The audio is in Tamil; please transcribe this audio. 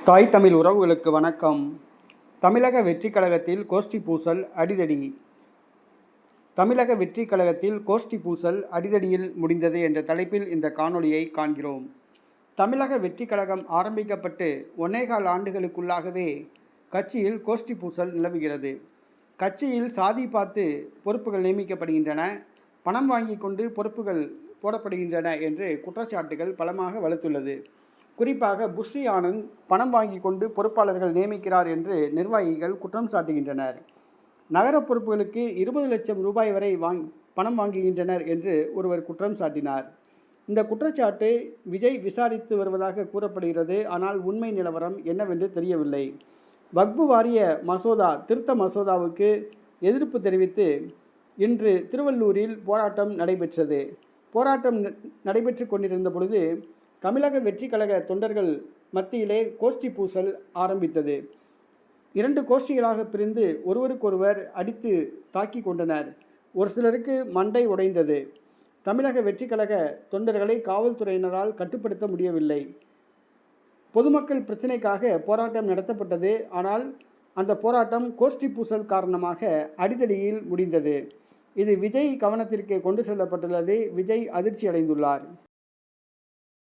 தாய் தமிழ் உறவுகளுக்கு வணக்கம். தமிழக வெற்றி கழகத்தில் கோஷ்டி பூசல் அடிதடி. தமிழக வெற்றி கழகத்தில் கோஷ்டி பூசல் அடிதடியில் முடிந்தது என்ற தலைப்பில் இந்த காணொளியை காண்கிறோம். தமிழக வெற்றி கழகம் ஆரம்பிக்கப்பட்டு 1.25 ஆண்டுகளுக்குள்ளாகவே கட்சியில் கோஷ்டி பூசல் நிலவுகிறது. கட்சியில் சாதி பார்த்து பொறுப்புகள் நியமிக்கப்படுகின்றன, பணம் வாங்கி கொண்டு பொறுப்புகள் போடப்படுகின்றன என்று குற்றச்சாட்டுகள் பலமாக வலுத்துள்ளது. குறிப்பாக புஷ்ரி ஆனந்த் பணம் வாங்கி கொண்டு பொறுப்பாளர்கள் நியமிக்கிறார் என்று நிர்வாகிகள் குற்றம் சாட்டுகின்றனர். நகர பொறுப்புகளுக்கு 20 லட்சம் ரூபாய் வரை பணம் வாங்குகின்றனர் என்று ஒருவர் குற்றம் சாட்டினார். இந்த குற்றச்சாட்டு விஜய் விசாரித்து வருவதாக கூறப்படுகிறது. ஆனால் உண்மை நிலவரம் என்னவென்று தெரியவில்லை. வக்பு வாரிய மசோதா திருத்த மசோதாவுக்கு எதிர்ப்பு தெரிவித்து இன்று திருவள்ளூரில் போராட்டம் நடைபெற்றது. போராட்டம் நடைபெற்று கொண்டிருந்த பொழுது தமிழக வெற்றி கழக தொண்டர்கள் மத்தியிலே கோஷ்டி பூசல் ஆரம்பித்தது. 2 கோஷ்டிகளாக பிரிந்து ஒருவருக்கொருவர் அடித்து தாக்கி கொண்டனர். ஒரு சிலருக்கு மண்டை உடைந்தது. தமிழக வெற்றி கழக தொண்டர்களை காவல்துறையினரால் கட்டுப்படுத்த முடியவில்லை. பொதுமக்கள் பிரச்சினைக்காக போராட்டம் நடத்தப்பட்டது. ஆனால் அந்த போராட்டம் கோஷ்டி பூசல் காரணமாக அடிதடியில் முடிந்தது. இது விஜய் கவனத்திற்கு கொண்டு செல்லப்பட்டுள்ளது. விஜய் அதிர்ச்சி அடைந்துள்ளார்.